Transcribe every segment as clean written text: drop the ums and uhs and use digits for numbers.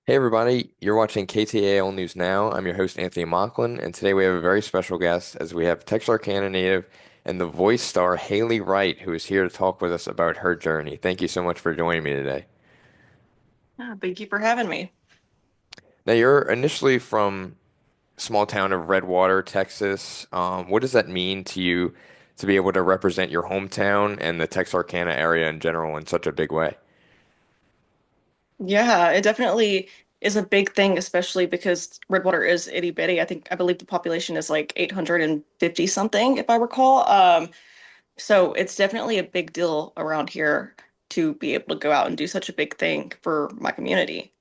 Hey everybody, you're watching KTAL News Now. I'm your host Anthony Mocklin, and today we have a very special guest as we have Texarkana native and the voice star Hailey Wright, who is here to talk with us about her journey. Thank you so much for joining me today. Thank you for having me. Now, you're initially from small town of Redwater, Texas. What does that mean to you to be able to represent your hometown and the Texarkana area in general in such a big way? Yeah, it definitely is a big thing, especially because Redwater is itty bitty. I believe the population is like 850 something, if I recall. So it's definitely a big deal around here to be able to go out and do such a big thing for my community.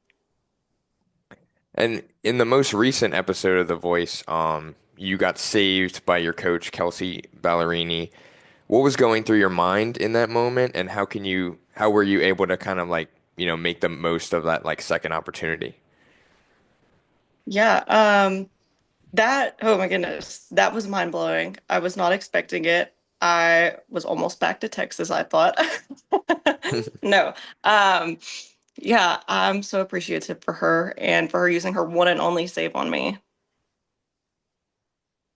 And in the most recent episode of The Voice, you got saved by your coach, Kelsey Ballerini. What was going through your mind in that moment, and how were you able to kind of like, make the most of that like second opportunity? Yeah, oh my goodness, that was mind blowing. I was not expecting it. I was almost back to Texas, I thought. No. Um, yeah, I'm so appreciative for her and for her using her one and only save on me.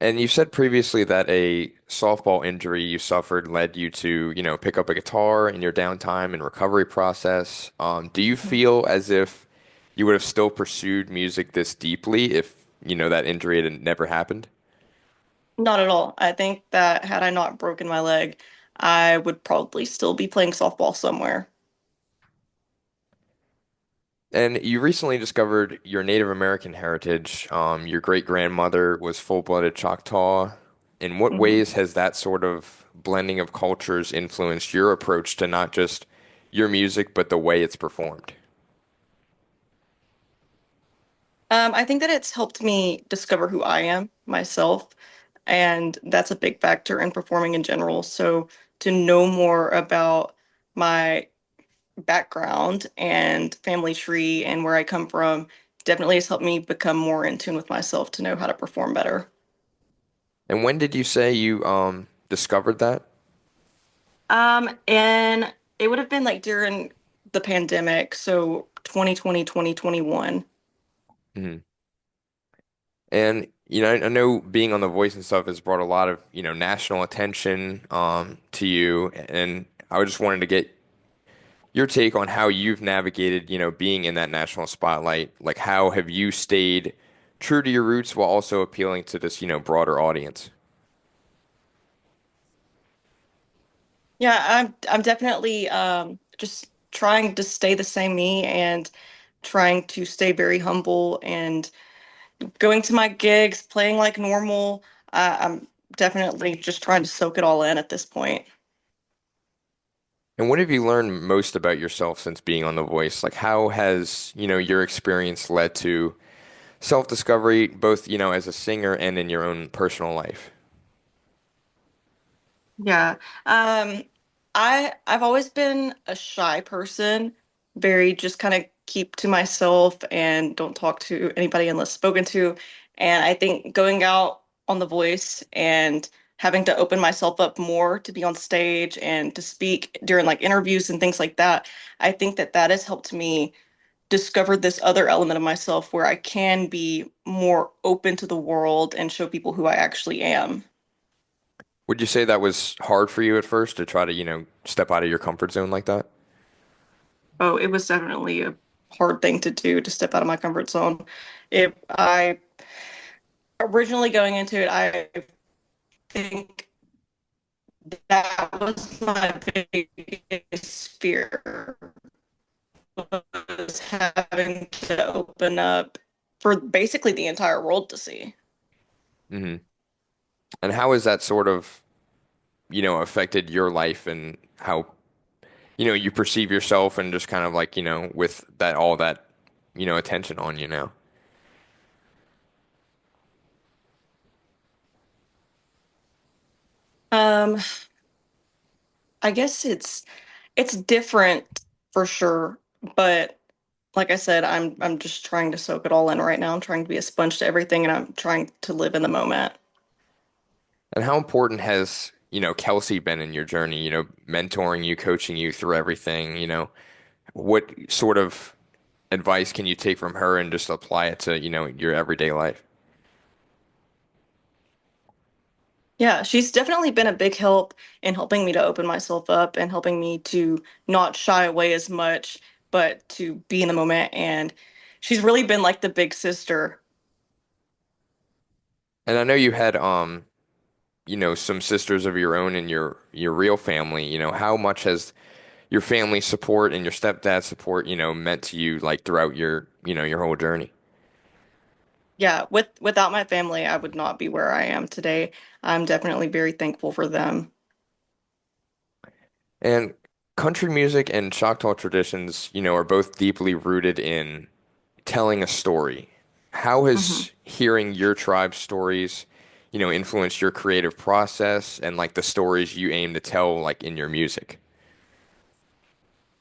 And you said previously that a softball injury you suffered led you to, pick up a guitar in your downtime and recovery process. Do you feel as if you would have still pursued music this deeply if, that injury had never happened? Not at all. I think that had I not broken my leg, I would probably still be playing softball somewhere. And you recently discovered your Native American heritage. Your great grandmother was full-blooded Choctaw. In what Mhm. ways has that sort of blending of cultures influenced your approach to not just your music, but the way it's performed? I think that it's helped me discover who I am myself, and that's a big factor in performing in general. So to know more about my background and family tree and where I come from definitely has helped me become more in tune with myself to know how to perform better. And when did you say you discovered that? And it would have been like during the pandemic, so 2020, 2021. Mhm. And I know being on The Voice and stuff has brought a lot of, national attention to you, and I just wanted to get your take on how you've navigated, being in that national spotlight. Like, how have you stayed true to your roots while also appealing to this, broader audience? Yeah, I'm definitely just trying to stay the same me and trying to stay very humble and going to my gigs, playing like normal. I'm definitely just trying to soak it all in at this point. And what have you learned most about yourself since being on The Voice? Like, how has, your experience led to self-discovery, both, as a singer and in your own personal life? Yeah. Um, I've always been a shy person, very just kind of keep to myself and don't talk to anybody unless spoken to. And I think going out on The Voice and having to open myself up more to be on stage and to speak during like interviews and things like that, I think that that has helped me discover this other element of myself where I can be more open to the world and show people who I actually am. Would you say that was hard for you at first to try to, step out of your comfort zone like that? Oh, it was definitely a hard thing to do to step out of my comfort zone. I originally going into it, I think that was my biggest fear was having to open up for basically the entire world to see. Hmm. And how has that sort of, affected your life and how, you perceive yourself and just kind of like, with that, all that, attention on you now? Um, I guess it's different for sure, but like I said, I'm just trying to soak it all in right now. I'm trying to be a sponge to everything and I'm trying to live in the moment. And how important has, Kelsey been in your journey, mentoring you, coaching you through everything, what sort of advice can you take from her and just apply it to, your everyday life? Yeah, she's definitely been a big help in helping me to open myself up and helping me to not shy away as much, but to be in the moment. And she's really been like the big sister. And I know you had some sisters of your own in your real family. How much has your family support and your stepdad support, meant to you like throughout your whole journey? Yeah, without my family, I would not be where I am today. I'm definitely very thankful for them. And country music and Choctaw traditions, are both deeply rooted in telling a story. How Mhm. has hearing your tribe's stories, influenced your creative process and like the stories you aim to tell like in your music?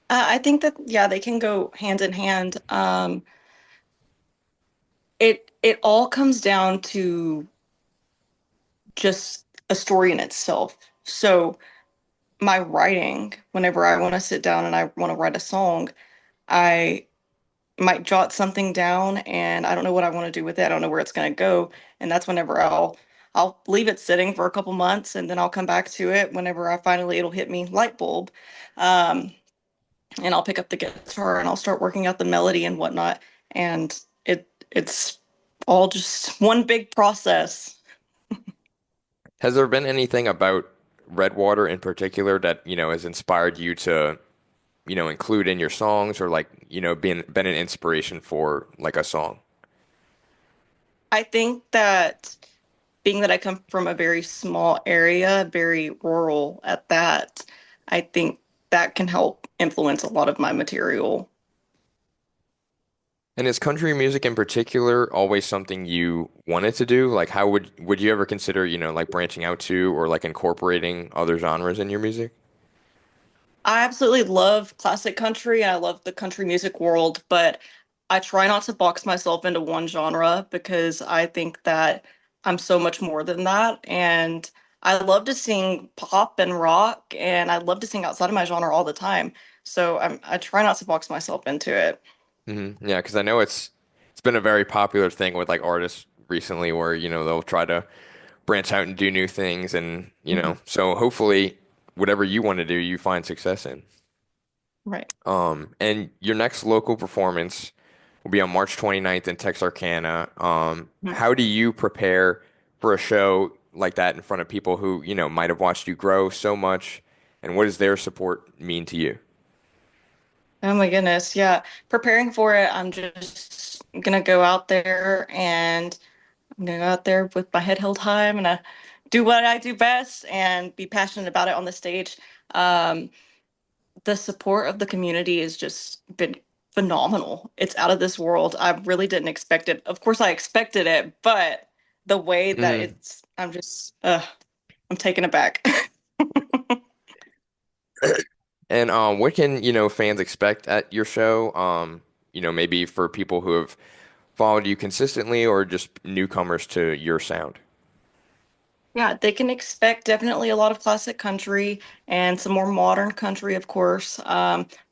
I think that yeah, they can go hand in hand. It all comes down to just a story in itself. So my writing, whenever I want to sit down and I want to write a song, I might jot something down and I don't know what I want to do with it. I don't know where it's going to go, and that's whenever I'll leave it sitting for a couple months and then I'll come back to it whenever I finally it'll hit me light bulb. Um, and I'll pick up the guitar and I'll start working out the melody and whatnot. And it's all just one big process. Has there been anything about Redwater in particular that, has inspired you to, include in your songs or like, been an inspiration for like a song? I think that being that I come from a very small area, very rural at that, I think that can help influence a lot of my material. And is country music in particular always something you wanted to do? Like how would you ever consider, like branching out to or like incorporating other genres in your music? I absolutely love classic country and I love the country music world, but I try not to box myself into one genre because I think that I'm so much more than that. And I love to sing pop and rock, and I love to sing outside of my genre all the time. So I try not to box myself into it. Yeah, because I know it's been a very popular thing with like artists recently where, they'll try to branch out and do new things and, Mhm. so hopefully whatever you want to do, you find success in. Right. And your next local performance will be on March 29th in Texarkana. Mhm. How do you prepare for a show like that in front of people who, might have watched you grow so much? And what does their support mean to you? Oh my goodness. Yeah. Preparing for it, I'm just gonna go out there and I'm gonna go out there with my head held high. I'm gonna do what I do best and be passionate about it on the stage. Um, the support of the community has just been phenomenal. It's out of this world. I really didn't expect it. Of course, I expected it, but the way that Mhm. I'm just, I'm taken aback. And what can, fans expect at your show? Maybe for people who have followed you consistently or just newcomers to your sound. Yeah, they can expect definitely a lot of classic country and some more modern country, of course.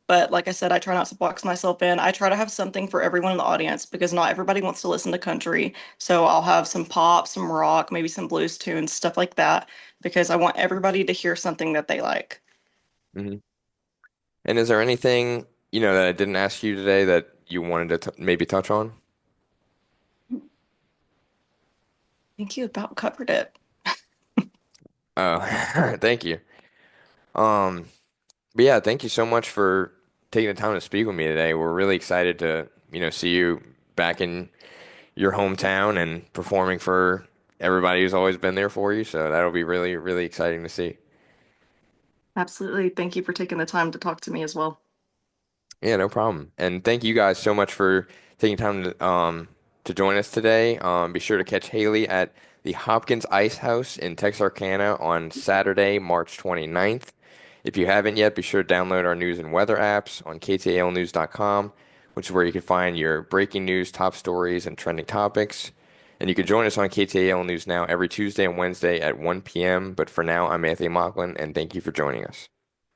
But like I said, I try not to box myself in. I try to have something for everyone in the audience because not everybody wants to listen to country. So I'll have some pop, some rock, maybe some blues tunes, stuff like that, because I want everybody to hear something that they like. Hmm. And is there anything, that I didn't ask you today that you wanted to t maybe touch on? I think you about covered it. Oh, thank you. Um, but yeah, thank you so much for taking the time to speak with me today. We're really excited to, see you back in your hometown and performing for everybody who's always been there for you. So that'll be really, really exciting to see. Absolutely. Thank you for taking the time to talk to me as well. Yeah, no problem. And thank you guys so much for taking time to join us today. Be sure to catch Haley at the Hopkins Ice House in Texarkana on Saturday, March 29th. If you haven't yet, be sure to download our news and weather apps on ktalnews.com, which is where you can find your breaking news, top stories, and trending topics. And you can join us on KTAL News Now every Tuesday and Wednesday at 1 p.m. But for now, I'm Anthony Mocklin, and thank you for joining us.